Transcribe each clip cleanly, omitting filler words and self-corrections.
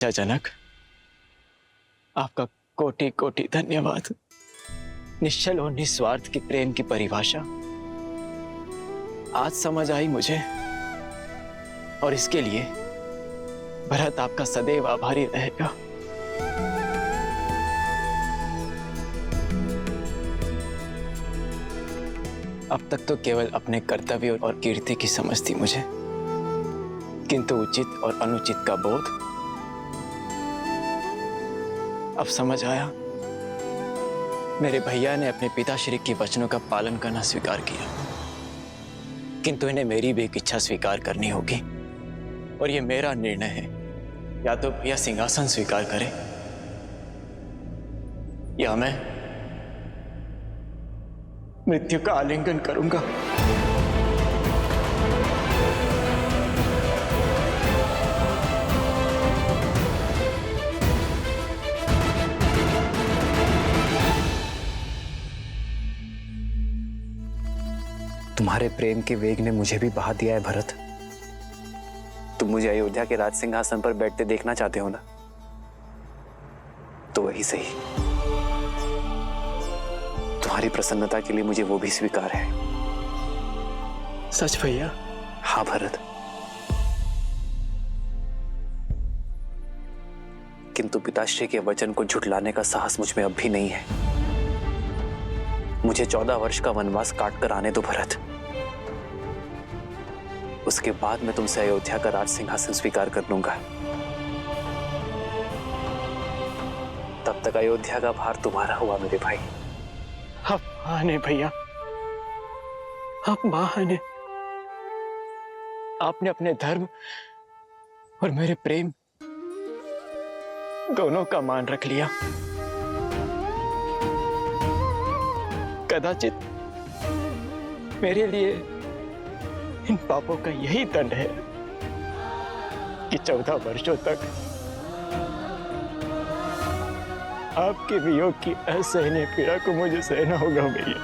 जनक, आपका कोटि कोटि धन्यवाद। निश्चल और निस्वार्थ की प्रेम की परिभाषा आज समझ आई मुझे, और इसके लिए भरत आपका सदैव आभारी रहेगा। अब तक तो केवल अपने कर्तव्य और कीर्ति की समझ थी मुझे, किंतु उचित और अनुचित का बोध अब समझ आया। मेरे भैया ने अपने पिताश्री के वचनों का पालन करना स्वीकार किया, किंतु इन्हें मेरी भी एक इच्छा स्वीकार करनी होगी, और ये मेरा निर्णय है। या तो भैया सिंहासन स्वीकार करें, या मैं मृत्यु का आलिंगन करूंगा। तुम्हारे प्रेम के वेग ने मुझे भी बहा दिया है भरत। तुम मुझे अयोध्या के राज सिंहासन पर बैठते देखना चाहते हो ना, तो वही सही। तुम्हारी प्रसन्नता के लिए मुझे वो भी स्वीकार है। सच भैया? हाँ भरत, किंतु पिताश्री के वचन को झुठलाने का साहस मुझ में अब भी नहीं है। मुझे 14 वर्ष का वनवास काट कर आने दो भरत। उसके बाद मैं तुमसे अयोध्या का राज सिंहासन स्वीकार कर लूंगा। तब तक अयोध्या का भार तुम्हारा हुआ मेरे भाई। आप महान है भैया, आप महान है। आपने अपने धर्म और मेरे प्रेम दोनों का मान रख लिया। कदाचित मेरे लिए इन पापों का यही दंड है कि 14 वर्षों तक आपके वियोग की असहनीय पीड़ा को मुझे सहना होगा भैया।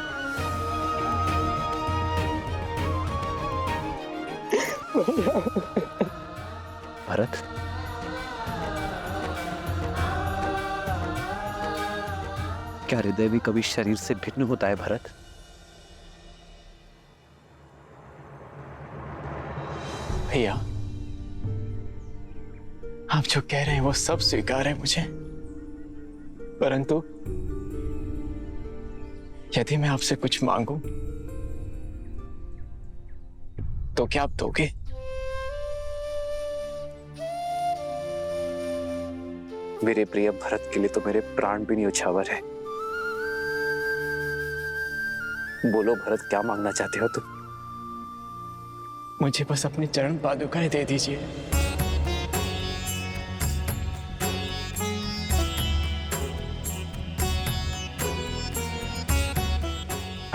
भरत, क्या हृदय भी कभी शरीर से भिन्न होता है भरत? भैया, आप जो कह रहे हैं वो सब स्वीकार है मुझे, परंतु यदि मैं आपसे कुछ मांगूं तो क्या आप दोगे? मेरे प्रिय भरत के लिए तो मेरे प्राण भी न्यौछावर है। बोलो भरत, क्या मांगना चाहते हो तुम? मुझे बस अपनी चरण पादुकाएं दे दीजिए।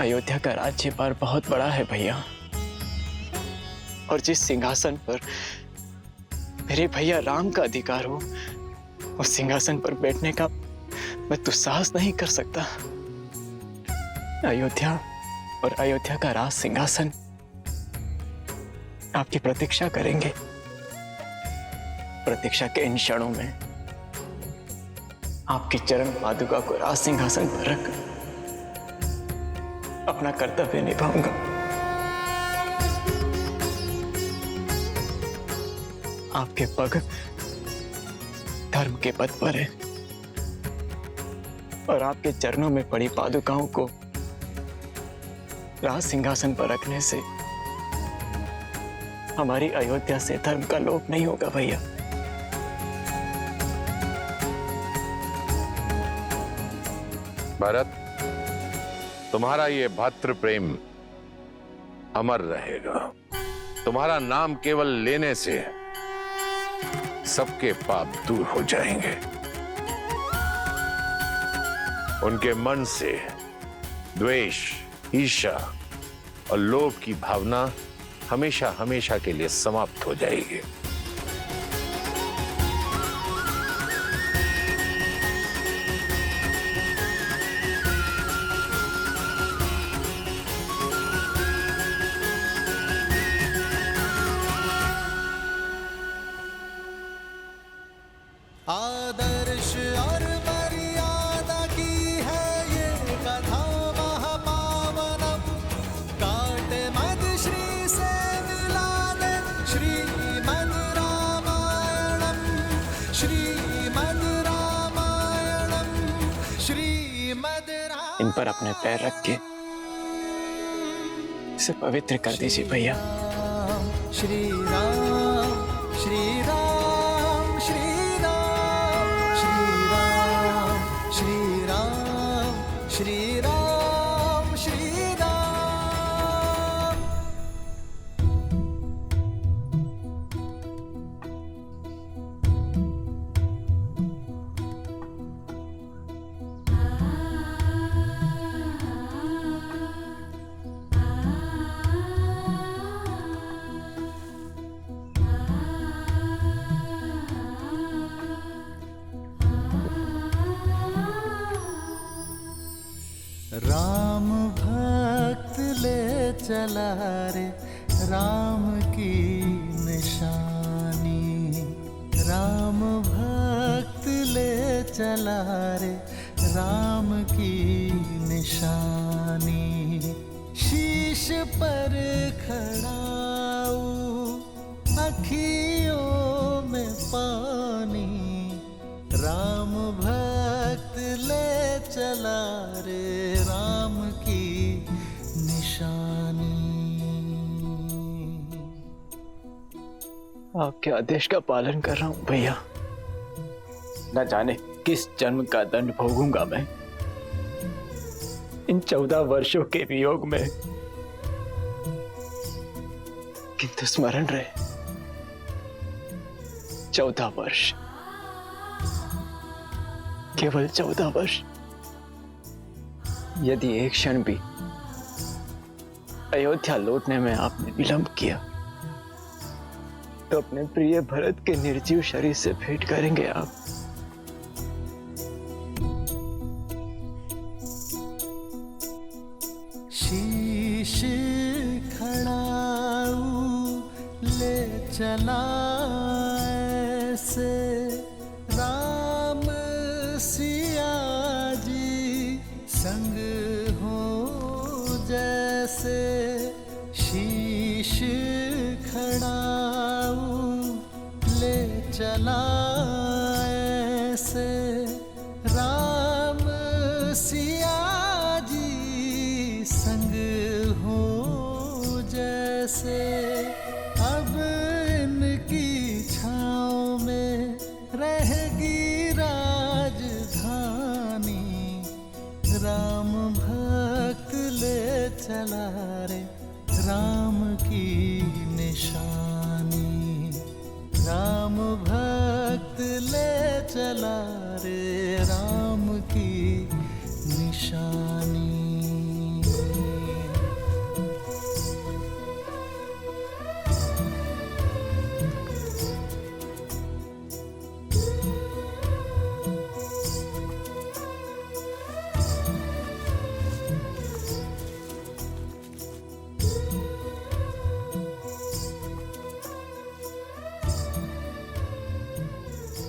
अयोध्या का राज्य भार बहुत बड़ा है भैया, और जिस सिंहासन पर मेरे भैया राम का अधिकार हो, उस सिंहासन पर बैठने का मैं दुस्साहस नहीं कर सकता। अयोध्या और अयोध्या का राज सिंहासन आपकी प्रतीक्षा करेंगे। प्रतीक्षा के इन क्षणों में आपकी चरण पादुका को राज सिंहासन पर रख अपना कर्तव्य निभाऊंगा। आपके पग धर्म के पथ पर है, और आपके चरणों में पड़ी पादुकाओं को राज सिंहासन पर रखने से हमारी अयोध्या से धर्म का लोप नहीं होगा भैया। भरत, तुम्हारा ये भ्रातृ प्रेम अमर रहेगा। तुम्हारा नाम केवल लेने से सबके पाप दूर हो जाएंगे। उनके मन से द्वेष, ईर्ष्या और लोभ की भावना हमेशा हमेशा के लिए समाप्त हो जाएगी। आदर्श और मर्यादा की है ये कथा महापावनम। काटे मद श्री से मिला दे श्रीमद् रामायणम, श्रीमद् रामायणम, श्रीमद् इन पर अपने पैर रख के इसे पवित्र कर दीजिए भैया। श्री राम, श्री राम, श्री राम, श्री राम, श्री राम, श्री राम, श्री राम। राम भक्त ले चला रे राम की निशानी, राम भक्त ले चला रे राम की निशानी। शीश पर खड़ाऊ अखियों में पानी, राम भक्त ले चला रे राम की निशानी। आपके आदेश का पालन कर रहा हूं भैया। न जाने किस जन्म का दंड भोगूंगा मैं इन 14 वर्षों के वियोग में, किंतु स्मरण रहे 14 वर्ष, केवल 14 वर्ष। यदि एक क्षण भी अयोध्या लौटने में आपने विलंब किया तो अपने प्रिय भरत के निर्जीव शरीर से भेंट करेंगे आप। शीश खड़ाऊ ले चला ऐसे राम सिया जी संग हो जैसे। शीश खड़ाऊ ले चला ऐसे राम सिया जी संग हो जैसे। अब इनकी छाँव में रहेगी राजधानी, राम भक्त ले चला रे राम की निशानी, राम भक्त ले चला रे राम की निशानी।